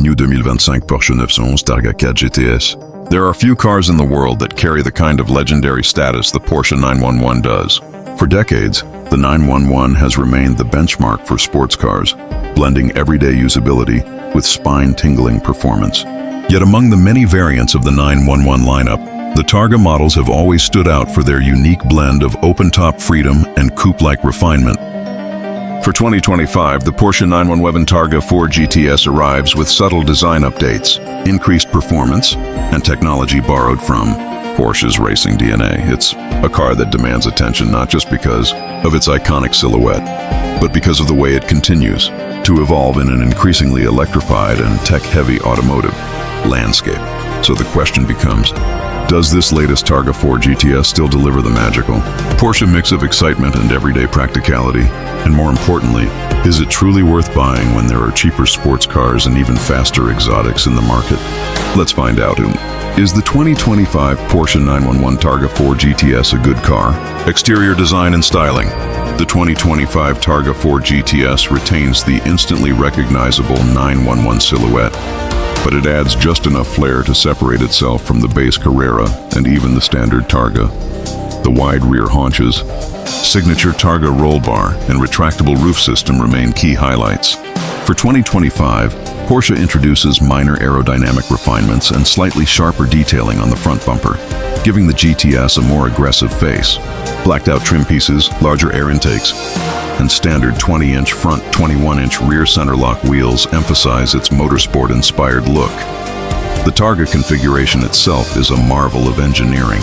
New 2025 Porsche 911 Targa 4 GTS. There are few cars in the world that carry the kind of legendary status the Porsche 911 does. For decades, the 911 has remained the benchmark for sports cars, blending everyday usability with spine-tingling performance. Yet among the many variants of the 911 lineup, the Targa models have always stood out for their unique blend of open-top freedom and coupe-like refinement. For 2025, the Porsche 911 Targa 4 GTS arrives with subtle design updates, increased performance, and technology borrowed from Porsche's racing DNA. It's a car that demands attention not just because of its iconic silhouette, but because of the way it continues to evolve in an increasingly electrified and tech-heavy automotive landscape. So the question becomes, does this latest Targa 4 GTS still deliver the magical Porsche mix of excitement and everyday practicality? And more importantly, is it truly worth buying when there are cheaper sports cars and even faster exotics in the market? Let's find out. Is the 2025 Porsche 911 Targa 4 GTS a good car? Exterior design and styling. The 2025 Targa 4 GTS retains the instantly recognizable 911 silhouette, but it adds just enough flair to separate itself from the base Carrera and even the standard Targa. The wide rear haunches, signature Targa roll bar, and retractable roof system remain key highlights. For 2025, Porsche introduces minor aerodynamic refinements and slightly sharper detailing on the front bumper, giving the GTS a more aggressive face. Blacked-out trim pieces, larger air intakes, and standard 20-inch front, 21-inch rear center-lock wheels emphasize its motorsport-inspired look. The Targa configuration itself is a marvel of engineering.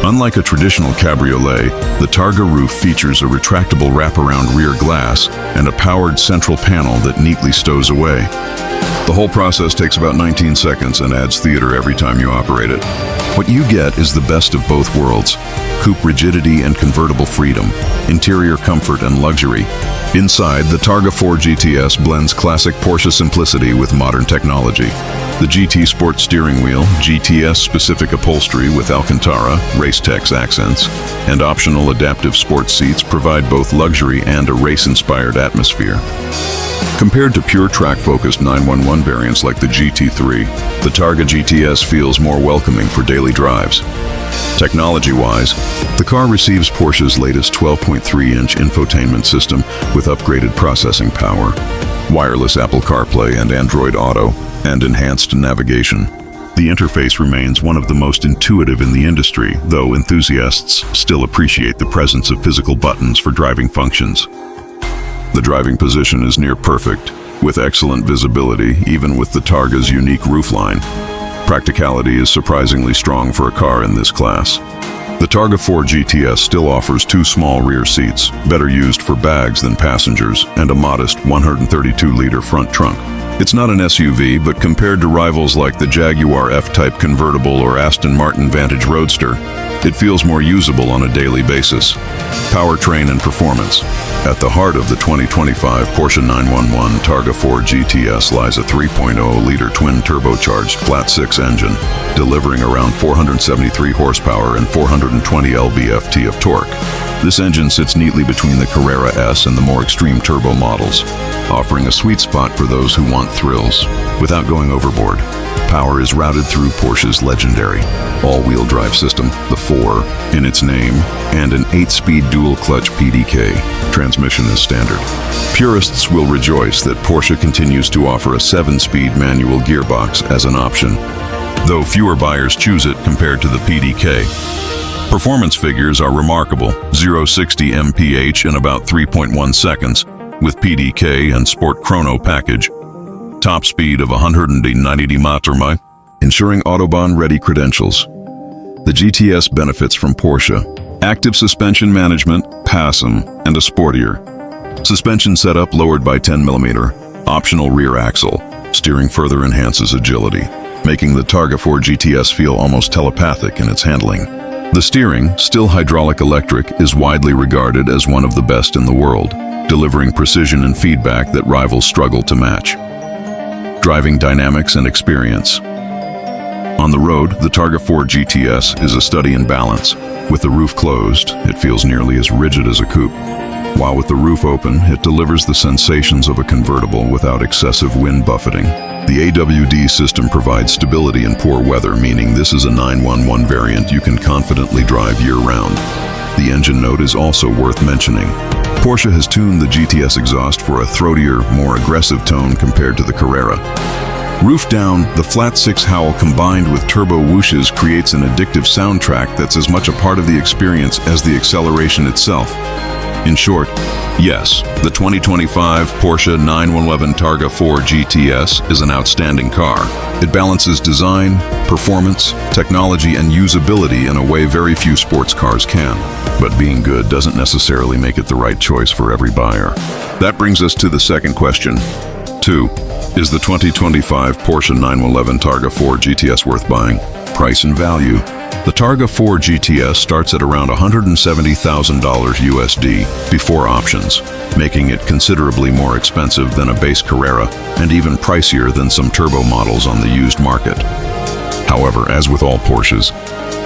Unlike a traditional cabriolet, the Targa roof features a retractable wraparound rear glass and a powered central panel that neatly stows away. The whole process takes about 19 seconds and adds theater every time you operate it. What you get is the best of both worlds: coupe rigidity and convertible freedom, interior comfort and luxury. Inside, the Targa 4 GTS blends classic Porsche simplicity with modern technology. The GT Sport steering wheel, GTS-specific upholstery with Alcantara, Racetex accents, and optional adaptive sports seats provide both luxury and a race-inspired atmosphere. Compared to pure track-focused 911 variants like the GT3, the Targa GTS feels more welcoming for daily drives. Technology-wise, the car receives Porsche's latest 12.3-inch infotainment system with upgraded processing power, wireless Apple CarPlay and Android Auto, and enhanced navigation. The interface remains one of the most intuitive in the industry, though enthusiasts still appreciate the presence of physical buttons for driving functions. The driving position is near perfect, with excellent visibility, even with the Targa's unique roofline. Practicality is surprisingly strong for a car in this class. The Targa 4 GTS still offers two small rear seats, better used for bags than passengers, and a modest 132-liter front trunk. It's not an SUV, but compared to rivals like the Jaguar F-Type convertible or Aston Martin Vantage Roadster, it feels more usable on a daily basis. Powertrain and performance. At the heart of the 2025 Porsche 911 Targa 4 GTS lies a 3.0-liter twin-turbocharged flat-six engine, delivering around 473 horsepower and 420 lb-ft of torque. This engine sits neatly between the Carrera S and the more extreme turbo models, offering a sweet spot for those who want thrills without going overboard. Power is routed through Porsche's legendary all-wheel drive system, the 4 in its name, and an 8-speed dual-clutch PDK. Transmission is standard. Purists will rejoice that Porsche continues to offer a 7-speed manual gearbox as an option, though fewer buyers choose it compared to the PDK. Performance figures are remarkable: 0-60 mph in about 3.1 seconds, with PDK and Sport Chrono package. Top speed of 190 mph, ensuring Autobahn-ready credentials. The GTS benefits from Porsche: active suspension management, PASM, and a sportier suspension setup lowered by 10 mm, optional rear axle. Steering further enhances agility, making the Targa 4 GTS feel almost telepathic in its handling. The steering, still hydraulic electric, is widely regarded as one of the best in the world, delivering precision and feedback that rivals struggle to match. Driving dynamics and experience. On the road, the Targa 4 GTS is a study in balance. With the roof closed, it feels nearly as rigid as a coupe. While with the roof open, it delivers the sensations of a convertible without excessive wind buffeting. The AWD system provides stability in poor weather, meaning this is a 911 variant you can confidently drive year-round. The engine note is also worth mentioning. Porsche has tuned the GTS exhaust for a throatier, more aggressive tone compared to the Carrera. Roof down, the flat six howl combined with turbo whooshes creates an addictive soundtrack that's as much a part of the experience as the acceleration itself. In short, yes, the 2025 Porsche 911 Targa 4 GTS is an outstanding car. It balances design, performance, technology, and usability in a way very few sports cars can. But being good doesn't necessarily make it the right choice for every buyer. That brings us to the second question. 2. Is the 2025 Porsche 911 Targa 4 GTS worth buying? Price and value. The Targa 4 GTS starts at around $170,000 USD before options, making it considerably more expensive than a base Carrera and even pricier than some turbo models on the used market. However, as with all Porsches,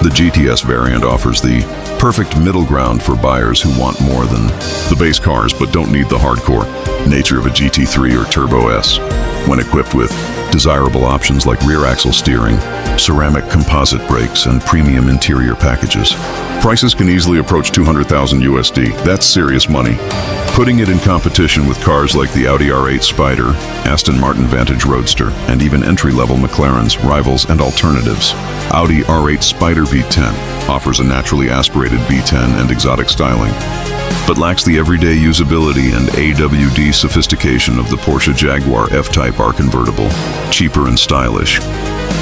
the GTS variant offers the perfect middle ground for buyers who want more than the base cars but don't need the hardcore nature of a GT3 or Turbo S. When equipped with desirable options like rear axle steering, ceramic composite brakes, and premium interior packages, prices can easily approach $200,000 USD. That's serious money. Putting it in competition with cars like the Audi R8 Spider, Aston Martin Vantage Roadster, and even entry-level McLaren's rivals and alternatives. Audi R8 Spider V10 offers a naturally aspirated V10 and exotic styling, but lacks the everyday usability and AWD sophistication of the Porsche Jaguar F-Type R convertible. Cheaper and stylish,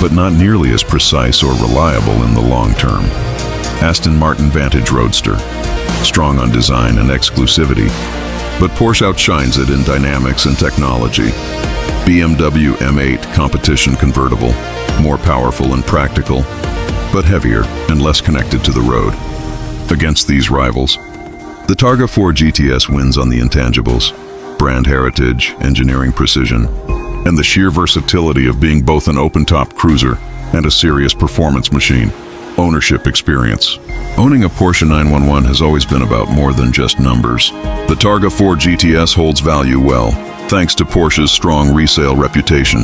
but not nearly as precise or reliable in the long term. Aston Martin Vantage Roadster, strong on design and exclusivity, but Porsche outshines it in dynamics and technology. BMW M8 competition convertible, more powerful and practical, but heavier and less connected to the road. Against these rivals, the Targa 4 GTS wins on the intangibles: brand heritage, engineering precision, and the sheer versatility of being both an open-top cruiser and a serious performance machine. Ownership experience. Owning a Porsche 911 has always been about more than just numbers. The Targa 4 GTS holds value well, thanks to Porsche's strong resale reputation.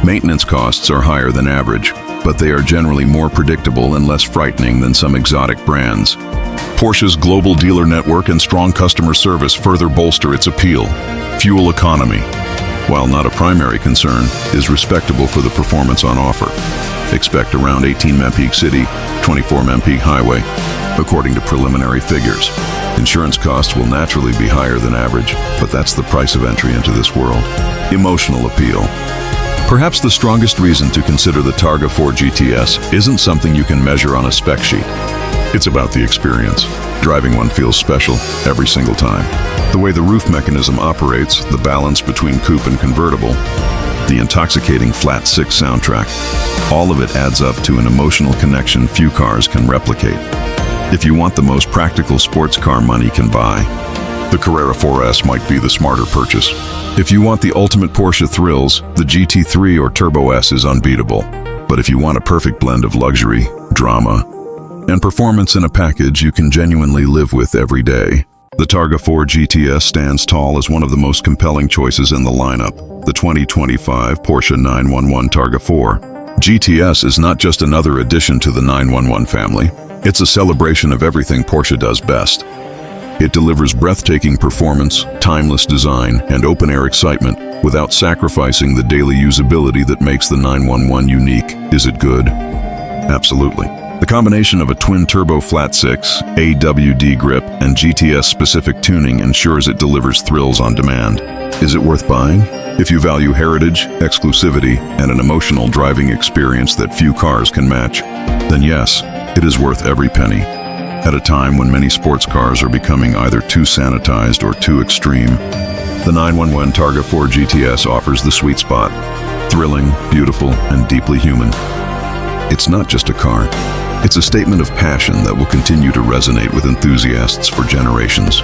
Maintenance costs are higher than average, but they are generally more predictable and less frightening than some exotic brands. Porsche's global dealer network and strong customer service further bolster its appeal. Fuel economy, while not a primary concern, is respectable for the performance on offer. Expect around 18 mpg city, 24 mpg highway, according to preliminary figures. Insurance costs will naturally be higher than average, but that's the price of entry into this world. Emotional appeal. Perhaps the strongest reason to consider the Targa 4 GTS isn't something you can measure on a spec sheet. It's about the experience. Driving one feels special every single time. The way the roof mechanism operates, the balance between coupe and convertible, the intoxicating flat six soundtrack, all of it adds up to an emotional connection few cars can replicate. If you want the most practical sports car money can buy, the Carrera 4S might be the smarter purchase. If you want the ultimate Porsche thrills, the GT3 or Turbo S is unbeatable. But if you want a perfect blend of luxury, drama, and performance in a package you can genuinely live with every day, the Targa 4 GTS stands tall as one of the most compelling choices in the lineup. The 2025 Porsche 911 Targa 4 GTS is not just another addition to the 911 family. It's a celebration of everything Porsche does best. It delivers breathtaking performance, timeless design, and open-air excitement without sacrificing the daily usability that makes the 911 unique. Is it good? Absolutely. The combination of a twin-turbo flat-six, AWD grip, and GTS-specific tuning ensures it delivers thrills on demand. Is it worth buying? If you value heritage, exclusivity, and an emotional driving experience that few cars can match, then yes, it is worth every penny. At a time when many sports cars are becoming either too sanitized or too extreme, the 911 Targa 4 GTS offers the sweet spot. Thrilling, beautiful, and deeply human. It's not just a car. It's a statement of passion that will continue to resonate with enthusiasts for generations.